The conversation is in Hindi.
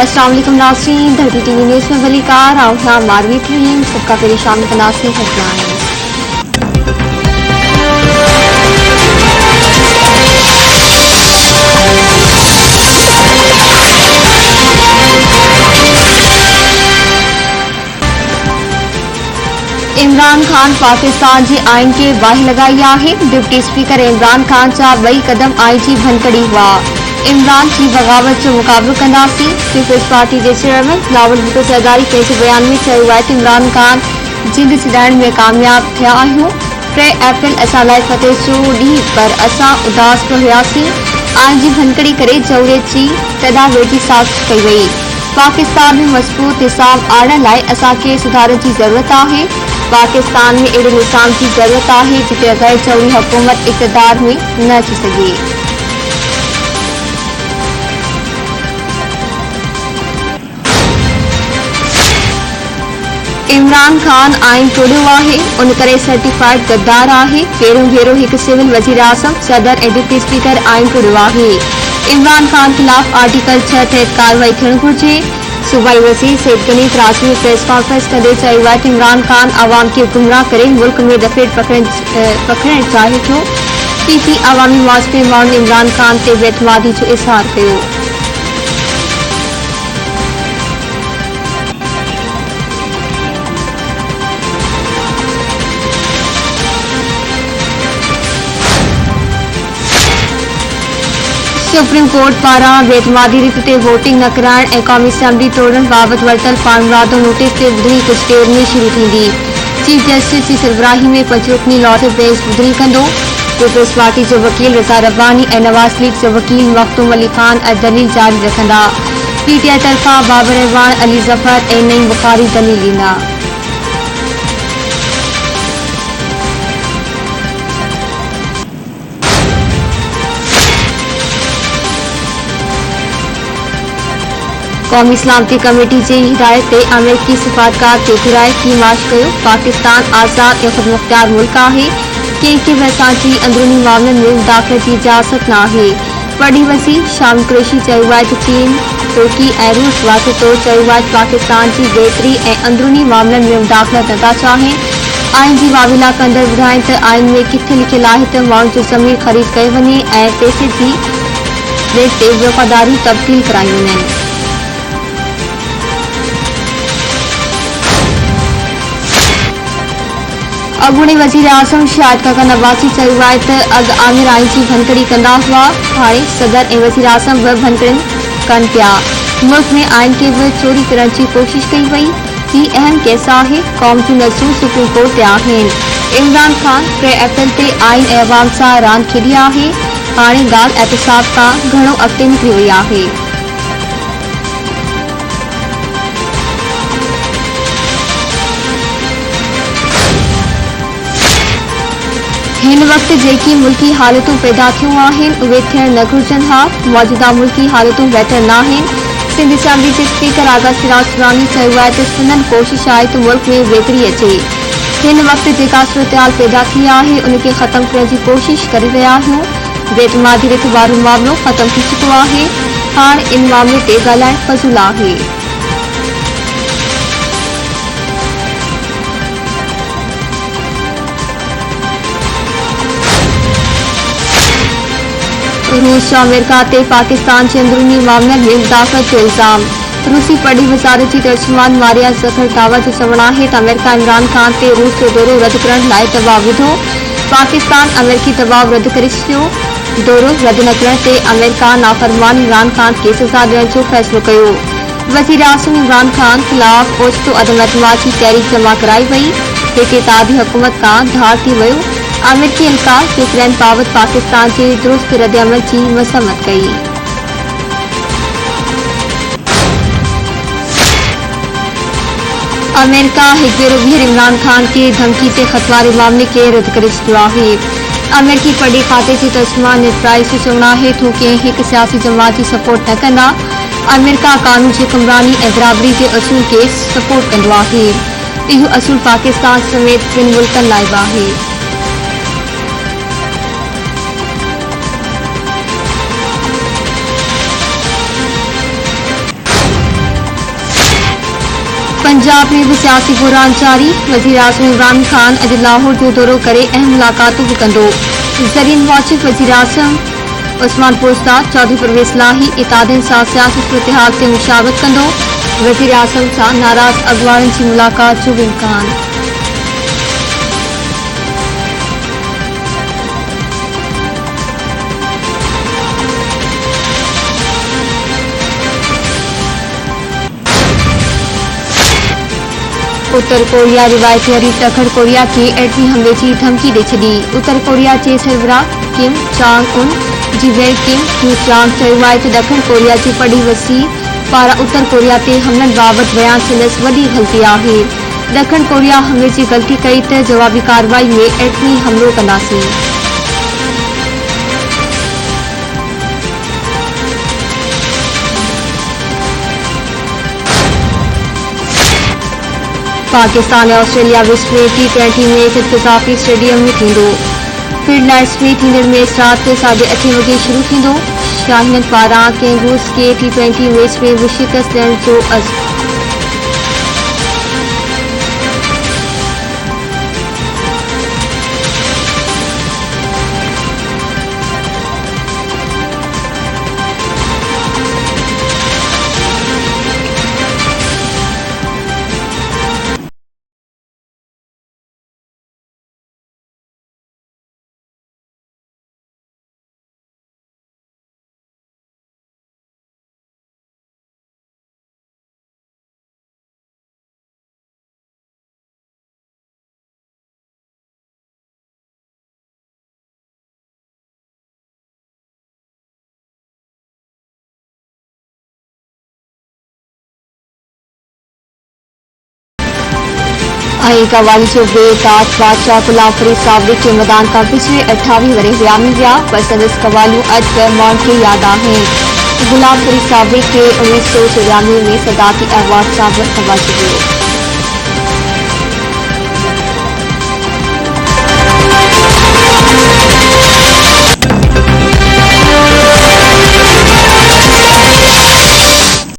अस्सलाम वालेकुम नाज़रीन, धरती टीवी न्यूज़ में वलीकार आउना मारवी टीम सबका परेशान तनासी हेडलाइंस। इमरान खान पाकिस्तान जी आइन के वाहि लगाई है। डिप्टी स्पीकर इमरान खान जा बई कदम आई जी भनकड़ी हुआ। इमरान की बगावत जो मुकाबलो कंदासी। पीपल्स पार्टी के चेयरमैन बिलावल भुट्टो ज़रदारी पंहिंजे बयान में चयो आहे त इमरान खान जिंद छॾाइण में कामयाब थिया आहियूं। 3 अप्रैल असां लाइ फतेह जो ॾींहुं, पर असां उदास बि हुआसीं। आइन जी भनकड़ी करे जमहूरियत जी तदावेटी साज़ कई वई। पाकिस्तान में मज़बूत निज़ाम आणण लाइ असांखे सुधार जी ज़रूरत आहे। पाकिस्तान में अहिड़े निज़ाम की ज़रूरत है जिते गैर जमहूरी हुकूमत इक़्तिदार में न अची सघे। इमरान खान आइन तोड़ियो आहे, उन करे सर्टिफाइड गद्दार आहे। पहिरियों भेरो हिकु सिविल वज़ीर आज़म, सदर ऐं डिप्टी स्पीकर आइन तोड़ियो आहे। इमरान खान खिलाफ़ आर्टिकल 6 तहत कार्रवाई थियण घुरिजे। सूबाई वज़ीर सईद गनी कराची में प्रेस कॉन्फ्रेंस कंदे चयो आहे त इमरान खान आवाम के गुमराह करे मुल्क में दफ़ेड़ पकड़ण चाहे थो। पीपी अवामी मौज में माण्हुनि इमरान खान ते बेतमादी जो इज़हार कयो। सुप्रीम कोर्ट पारां बेतमादी रीत ते वोटिंग न कराइण ऐं क़ौमी असैम्बली तोड़ण बाबति वरितल पाणमुरादो नोटिस ते ॿुधणी कुझु देर में शुरू थींदी। चीफ जस्टिस जी सरबराही में 5 रुकनी लॉ ते बेंच ॿुधणी कंदो। पीपल्स पार्टी जो वकील रज़ा रब्बानी ऐं नवाज़ लीग जो वकील मखदूम अली खान दलील जारी रखंदा। पीटीआई तरफ़ां बाबर रहमान, अली ज़फ़र ऐं नईम बुखारी दलील ॾींदा। कौमी सलामती कमेटी की हिदायत ते अमेरिकी सफारतकार ते घुराए की मार्च कयो। पाकिस्तान आज़ाद ऐं ख़ुदमुख्तियार मुल्क आहे। कंहिंखे बि असांजी अंदरूनी मामलनि में मुदाख़लत की इजाज़त न आहे। वॾी वज़ीर शाम कुरैशी चयो आहे त चीन, तुर्की ऐं रूस वाक़े तौर चयो आहे त पाकिस्तान की बेहतरी ऐं अंदरूनी मामलनि में मुदाख़लत नथा चाहिनि। आइन जी वाविला कंदड़ ॿुधाइनि त आइन में किथे लिखियलु आहे त माण्हुनि जो ज़मीन ख़रीद कयो वञे ऐं पैसे जी रेट ते वफ़ादारियूं तब्दील करायूं वञनि। अॻूणे वज़ीर आज़म शाहिद काका नवाज़ी चयो आहे त अॻु आमिर आइन जी भनकड़ी कंदा हुआ, हाणे सदर ऐं वज़ीर आज़म बि भनकड़ियूं कनि पिया। मुल्क में आइन खे बि चोरी करण की कोशिश कई वई। ही अहम केस आहे। क़ौम जूं नज़रूं सुप्रीम कोर्ट ते आहिनि। इमरान खान 3 अप्रैल ते आइन ऐं अवाम सां रांदि खेॾी आहे। हाणे ॻाल्हि एहतिसाब खां घणो अॻिते निकिरी वई आहे। हिन वक्त जेकी मुल्की हालतूं पैदा थियूं आहिनि उहे थियण न घुरिजनि हा। मौजूदा मुल्की हालतूं बहितर न आहिनि। सिंध असैम्बली के स्पीकर आगा सिराज सुरानी चयो आहे त संदन कोशिश आहे त मुल्क में बेहतरी अचे। हिन वक्त जेका सूरतहाल पैदा थी आहे उन खे ख़त्म करण जी कोशिश करे रहिया आहियूं। बेतमादी रिथ वारो मामलो ख़त्म थी चुको आहे। हाणे इन मामले ते ॻाल्हाइण फज़ूल आहे। रूस जो अमेरिका ते पाकिस्तान के अंदरूनी मामलनि में मुदाख़लत जो इल्ज़ाम। रूसी पड़ी वज़ारत जी तर्जुमान मारिया ज़खरतावा जो चवणु आहे त अमेरिका इमरान खान ते रूस जो दौरो रद्द करण लाइ दबाव विधो। पाकिस्तान अमेरिकी दबाव रद्द करे छॾियो। दौरो रद्द न करण ते अमेरिका नाफ़रमान इमरान खान खे सज़ा ॾियण जो फ़ैसिलो कयो। वज़ीर आज़म इमरान खान खिलाफ़ ओचितो अदम एतमाद की तहरीक जमा कराई वई। हिकु इत्तेहादी हुकूमत खां धार थी वियो। अमेरिकी एहलकार यूक्रेन बाबति पाकिस्तान के दुरुस्त रद्दअमल की मज़म्मत कई। अमेरिका हिकु भेरो ॿीहर इमरान खान के धमकी से ख़तवारे मामले के रद्द करे छॾियो आहे। अमेरिकी पढ़ी खाते जे तर्जुमान नेड प्राइस जो चवणु आहे त कंहिं हिकु सियासी जमात की सपोर्ट न कंदा। अमेरिका कानून जी हुक्मरानी ऐं बराबरी के असूल के सपोर्ट कंदो आहे। इहो असूल पाकिस्तान समेत ॿिनि मुल्कनि लाइ बि आहे। पंजाब में भी सियासी बुरान जारी। वज़ीर आज़म इमरान खान अॼु लाहौर जो दौरो करे अहम मुलाक़ातूं बि कंदो। ज़रीन वाचिफ वज़ीर आज़म उस्मान पोस्ताद चौधरी परवेज़ लाही इतादनि सां सियासी सूरतहाल ते मुशावरत कंदो। वज़ीर आज़म सां नाराज़ अॻवाननि जी मुलाक़ात जो बि इम्कान। उत्तर कोरिया रिवायती हरीफ ॾखण कोरिया खे एटमी हमले जी धमकी ॾेई छॾी। उत्तर कोरिया जे सरबराह किम जांग उन जी भेण किम यू जांग चयो आहे त ॾखण कोरिया जी पड़ी वसीर पारां उत्तर कोरिया ते हमलनि बाबति बयानु संदसि वॾी ग़लती आहे। ॾखण कोरिया हमले जी ग़लती कई त जवाबी कार्रवाई में एटमी हमलो कंदासीं। पाकिस्तान ऐं ऑस्ट्रेलिया विच में T20 मैच इत्तिफ़ाक़ी स्टेडियम में थींदो। फील्ड लाइट्स में थींदड़ मैच राति 8:30 वॻे शुरू थींदो। शाहीननि पारां कैंगरूज़ खे T20 मैच में बि शिकस्त ॾियण जो अज़्म। कवाली जो बेताज बादशाह गुलाम फरीद सावरी के मैदान का पिछले 28 वरे वियामी विया पर संदसि कवालियूं अॼु बि माण्हुनि खे यादि आहिनि। गुलाम फरीद सावरी खे 1994 में सदाकती अवार्ड सां बि नवाज़ियो वियो।